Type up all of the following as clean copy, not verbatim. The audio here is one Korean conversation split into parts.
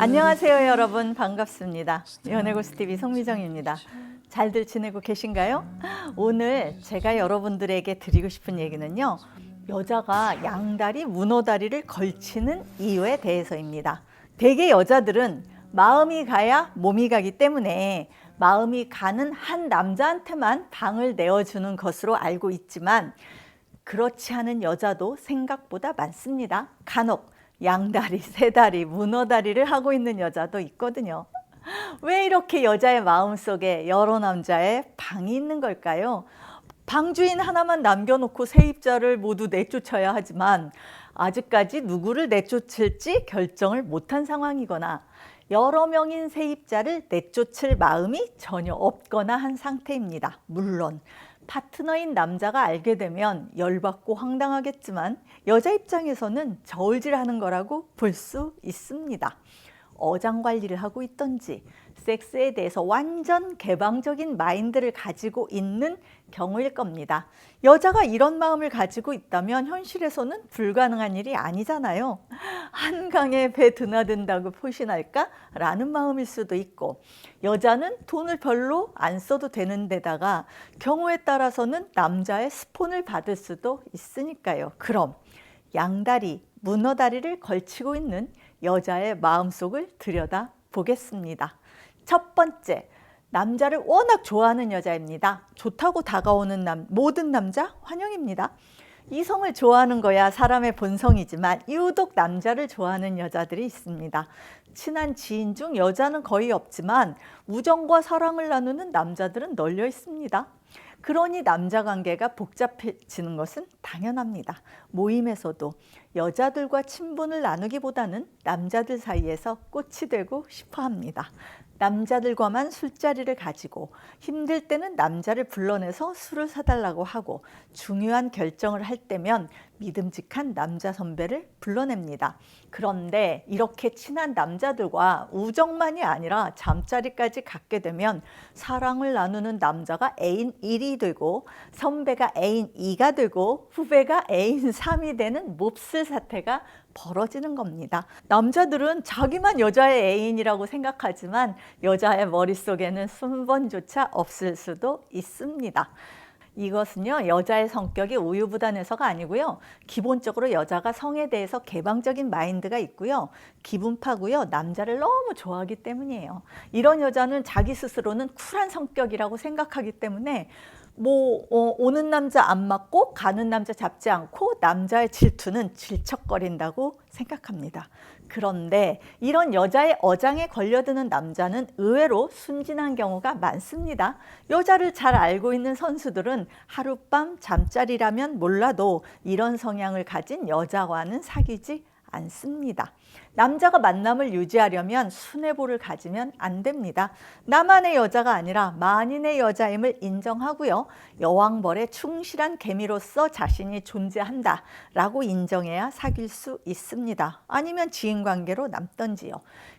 안녕하세요 여러분, 반갑습니다. 연애고수TV 송미정입니다. 잘들 지내고 계신가요? 오늘 제가 여러분들에게 드리고 싶은 얘기는요, 여자가 양다리, 문어다리를 걸치는 이유에 대해서입니다. 대개 여자들은 마음이 가야 몸이 가기 때문에 마음이 가는 한 남자한테만 방을 내어주는 것으로 알고 있지만 그렇지 않은 여자도 생각보다 많습니다. 간혹 양다리, 세다리, 문어다리를 하고 있는 여자도 있거든요. 왜 이렇게 여자의 마음속에 여러 남자의 방이 있는 걸까요? 방주인 하나만 남겨놓고 세입자를 모두 내쫓아야 하지만 아직까지 누구를 내쫓을지 결정을 못한 상황이거나 여러 명인 세입자를 내쫓을 마음이 전혀 없거나 한 상태입니다. 물론 파트너인 남자가 알게 되면 열받고 황당하겠지만 여자 입장에서는 저울질하는 거라고 볼 수 있습니다. 어장관리를 하고 있던지 섹스에 대해서 완전 개방적인 마인드를 가지고 있는 경우일 겁니다. 여자가 이런 마음을 가지고 있다면 현실에서는 불가능한 일이 아니잖아요. 한강에 배 드나든다고 포신할까? 라는 마음일 수도 있고, 여자는 돈을 별로 안 써도 되는 데다가 경우에 따라서는 남자의 스폰을 받을 수도 있으니까요. 그럼 양다리, 문어다리를 걸치고 있는 여자의 마음속을 들여다 보겠습니다. 첫 번째, 남자를 워낙 좋아하는 여자입니다. 좋다고 다가오는 모든 남자 환영입니다. 이성을 좋아하는 거야 사람의 본성이지만 유독 남자를 좋아하는 여자들이 있습니다. 친한 지인 중 여자는 거의 없지만 우정과 사랑을 나누는 남자들은 널려 있습니다. 그러니 남자 관계가 복잡해지는 것은 당연합니다. 모임에서도 여자들과 친분을 나누기보다는 남자들 사이에서 꽃이 되고 싶어 합니다. 남자들과만 술자리를 가지고 힘들 때는 남자를 불러내서 술을 사달라고 하고 중요한 결정을 할 때면 믿음직한 남자 선배를 불러냅니다. 그런데 이렇게 친한 남자들과 우정만이 아니라 잠자리까지 갖게 되면 사랑을 나누는 남자가 애인 1이 되고 선배가 애인 2가 되고 후배가 애인 3이 되는 몹쓸 사태가 벌어지는 겁니다. 남자들은 자기만 여자의 애인이라고 생각하지만 여자의 머릿속에는 순번조차 없을 수도 있습니다. 이것은요, 여자의 성격이 우유부단해서가 아니고요, 기본적으로 여자가 성에 대해서 개방적인 마인드가 있고요, 기분파고요, 남자를 너무 좋아하기 때문이에요. 이런 여자는 자기 스스로는 쿨한 성격이라고 생각하기 때문에 오는 남자 안 맞고 가는 남자 잡지 않고 남자의 질투는 질척거린다고 생각합니다. 그런데 이런 여자의 어장에 걸려드는 남자는 의외로 순진한 경우가 많습니다. 여자를 잘 알고 있는 선수들은 하룻밤 잠자리라면 몰라도 이런 성향을 가진 여자와는 사귀지 않습니다. 남자가 만남을 유지하려면 순애보를 가지면 안 됩니다. 나만의 여자가 아니라 만인의 여자임을 인정하고요, 여왕벌에 충실한 개미로서 자신이 존재한다 라고 인정해야 사귈 수 있습니다. 아니면 지인관계로 남던지요.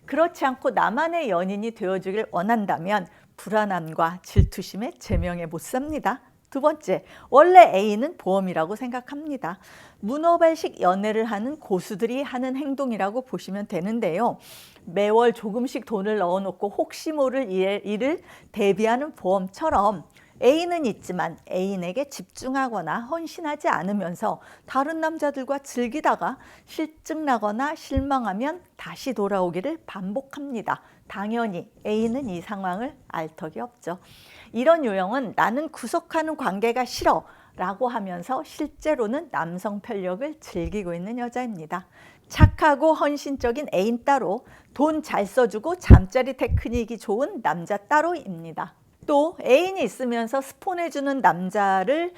그렇지 않고 나만의 연인이 되어주길 원한다면 불안함과 질투심에 제명에 못 삽니다. 두 번째, 원래 애인은 보험이라고 생각합니다. 문어발식 연애를 하는 고수들이 하는 행동이라고 보시면 되는데요. 매월 조금씩 돈을 넣어놓고 혹시 모를 일을 대비하는 보험처럼 애인은 있지만 애인에게 집중하거나 헌신하지 않으면서 다른 남자들과 즐기다가 실증나거나 실망하면 다시 돌아오기를 반복합니다. 당연히 애인은 이 상황을 알 턱이 없죠. 이런 유형은 나는 구속하는 관계가 싫어 라고 하면서 실제로는 남성 편력을 즐기고 있는 여자입니다. 착하고 헌신적인 애인 따로, 돈 잘 써주고 잠자리 테크닉이 좋은 남자 따로입니다. 또 애인이 있으면서 스폰해주는 남자를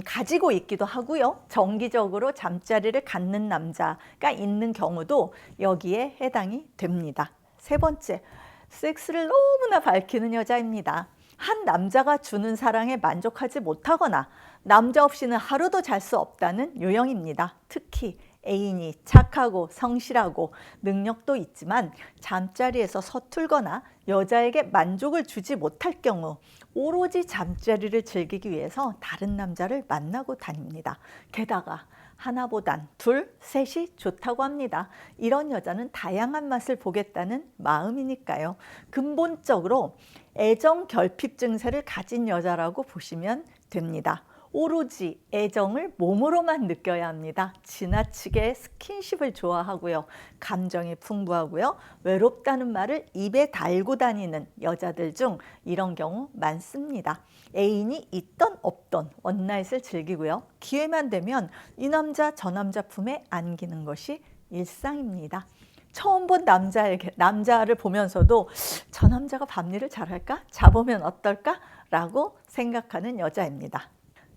가지고 있기도 하고요, 정기적으로 잠자리를 갖는 남자가 있는 경우도 여기에 해당이 됩니다. 세 번째, 섹스를 너무나 밝히는 여자입니다. 한 남자가 주는 사랑에 만족하지 못하거나 남자 없이는 하루도 잘 수 없다는 유형입니다. 특히 애인이 착하고 성실하고 능력도 있지만 잠자리에서 서툴거나 여자에게 만족을 주지 못할 경우 오로지 잠자리를 즐기기 위해서 다른 남자를 만나고 다닙니다. 게다가 하나보단 둘, 셋이 좋다고 합니다. 이런 여자는 다양한 맛을 보겠다는 마음이니까요. 근본적으로 애정 결핍 증세를 가진 여자라고 보시면 됩니다. 오로지 애정을 몸으로만 느껴야 합니다. 지나치게 스킨십을 좋아하고요. 감정이 풍부하고요. 외롭다는 말을 입에 달고 다니는 여자들 중 이런 경우 많습니다. 애인이 있던 없던 원나잇을 즐기고요. 기회만 되면 이 남자 저 남자 품에 안기는 것이 일상입니다. 처음 본 남자를 보면서도 저 남자가 밤일을 잘할까? 잡으면 어떨까? 라고 생각하는 여자입니다.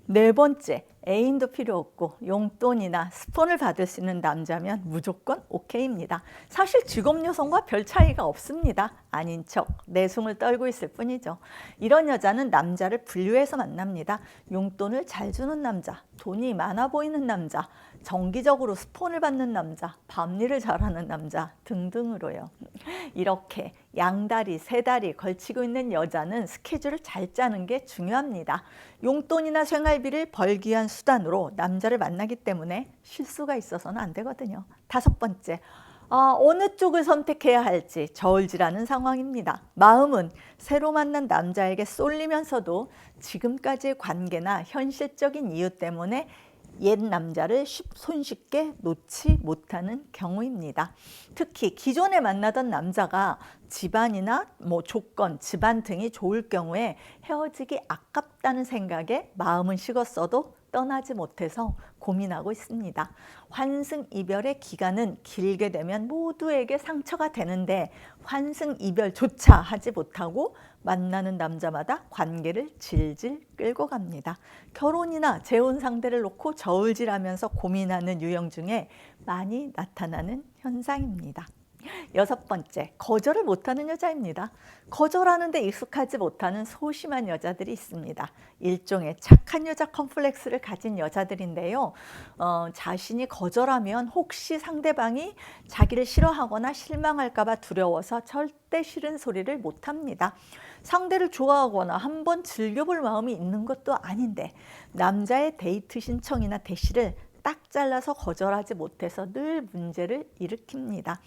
네 번째, 애인도 필요 없고 용돈이나 스폰을 받을 수 있는 남자면 무조건 오케이입니다. 사실 직업 여성과 별 차이가 없습니다. 아닌 척 내숭을 떨고 있을 뿐이죠. 이런 여자는 남자를 분류해서 만납니다. 용돈을 잘 주는 남자, 돈이 많아 보이는 남자, 정기적으로 스폰을 받는 남자, 밤일을 잘하는 남자 등등으로요. 이렇게 양다리, 세다리 걸치고 있는 여자는 스케줄을 잘 짜는 게 중요합니다. 용돈이나 생활비를 벌기 위한 수단으로 남자를 만나기 때문에 실수가 있어서는 안 되거든요. 다섯 번째, 어느 쪽을 선택해야 할지 저울질하는 상황입니다. 마음은 새로 만난 남자에게 쏠리면서도 지금까지의 관계나 현실적인 이유 때문에 옛 남자를 손쉽게 놓지 못하는 경우입니다. 특히 기존에 만나던 남자가 집안이나 조건, 집안 등이 좋을 경우에 헤어지기 아깝다는 생각에 마음은 식었어도 떠나지 못해서 고민하고 있습니다. 환승 이별의 기간은 길게 되면 모두에게 상처가 되는데 환승 이별조차 하지 못하고 만나는 남자마다 관계를 질질 끌고 갑니다. 결혼이나 재혼 상대를 놓고 저울질하면서 고민하는 유형 중에 많이 나타나는 현상입니다. 여섯 번째, 거절을 못하는 여자입니다. 거절하는 데 익숙하지 못하는 소심한 여자들이 있습니다. 일종의 착한 여자 컴플렉스를 가진 여자들인데요. 자신이 거절하면 혹시 상대방이 자기를 싫어하거나 실망할까 봐 두려워서 절대 싫은 소리를 못합니다. 상대를 좋아하거나 한번 즐겨볼 마음이 있는 것도 아닌데 남자의 데이트 신청이나 대시를 딱 잘라서 거절하지 못해서 늘 문제를 일으킵니다.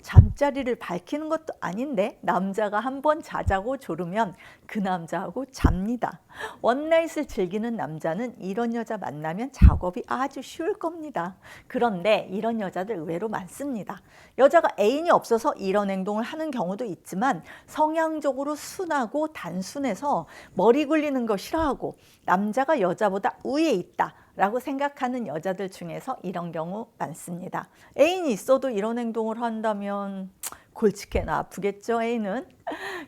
잠자리를 밝히는 것도 아닌데 남자가 한번 자자고 조르면 그 남자하고 잡니다. 원나잇을 즐기는 남자는 이런 여자 만나면 작업이 아주 쉬울 겁니다. 그런데 이런 여자들 의외로 많습니다. 여자가 애인이 없어서 이런 행동을 하는 경우도 있지만 성향적으로 순하고 단순해서 머리 굴리는 거 싫어하고 남자가 여자보다 우위에 있다 라고 생각하는 여자들 중에서 이런 경우 많습니다. 애인이 있어도 이런 행동을 한다면 골치게나 아프겠죠. 애인은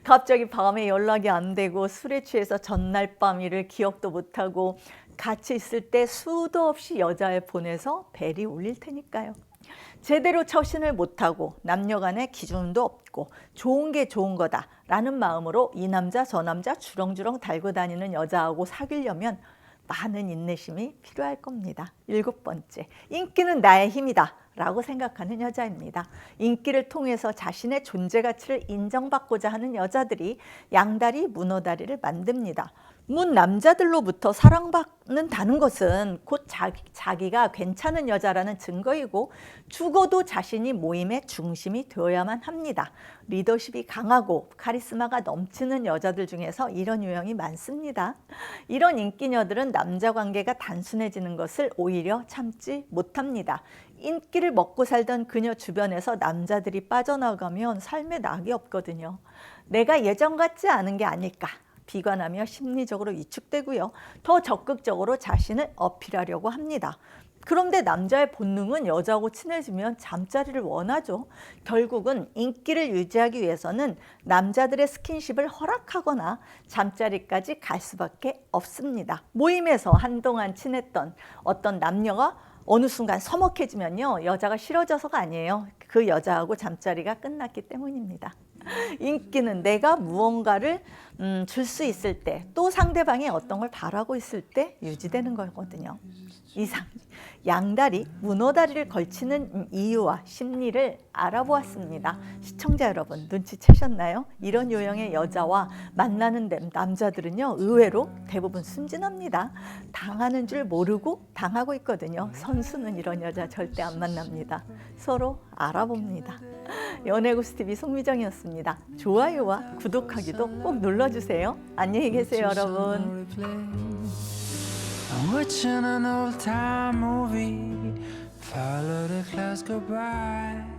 갑자기 밤에 연락이 안 되고 술에 취해서 전날 밤 일을 기억도 못하고 같이 있을 때 수도 없이 여자애 보내서 벨이 울릴 테니까요. 제대로 처신을 못하고 남녀간의 기준도 없고 좋은 게 좋은 거다라는 마음으로 이 남자 저 남자 주렁주렁 달고 다니는 여자하고 사귀려면 많은 인내심이 필요할 겁니다. 일곱 번째, 인기는 나의 힘이다 라고 생각하는 여자입니다. 인기를 통해서 자신의 존재 가치를 인정받고자 하는 여자들이 양다리 문어다리를 만듭니다. 문 남자들로부터 사랑받는다는 것은 곧 자기가 괜찮은 여자라는 증거이고 죽어도 자신이 모임의 중심이 되어야만 합니다. 리더십이 강하고 카리스마가 넘치는 여자들 중에서 이런 유형이 많습니다. 이런 인기녀들은 남자 관계가 단순해지는 것을 오히려 참지 못합니다. 인기를 먹고 살던 그녀 주변에서 남자들이 빠져나가면 삶에 낙이 없거든요. 내가 예전 같지 않은 게 아닐까 비관하며 심리적으로 위축되고요. 더 적극적으로 자신을 어필하려고 합니다. 그런데 남자의 본능은 여자하고 친해지면 잠자리를 원하죠. 결국은 인기를 유지하기 위해서는 남자들의 스킨십을 허락하거나 잠자리까지 갈 수밖에 없습니다. 모임에서 한동안 친했던 어떤 남녀가 어느 순간 서먹해지면요. 여자가 싫어져서가 아니에요. 그 여자하고 잠자리가 끝났기 때문입니다. 인기는 내가 무언가를 줄 수 있을 때, 또 상대방이 어떤 걸 바라고 있을 때 유지되는 거거든요. 이상, 양다리, 문어다리를 걸치는 이유와 심리를 알아보았습니다. 시청자 여러분, 눈치채셨나요? 이런 유형의 여자와 만나는 남자들은요, 의외로 대부분 순진합니다. 당하는 줄 모르고 당하고 있거든요. 선수는 이런 여자 절대 안 만납니다. 서로 알아봅니다. 연애고스TV 송미정이었습니다. 좋아요와 구독하기도 꼭 눌러주세요. 안녕히 계세요, 여러분. I'm watching an old time movie, follow the clouds go by.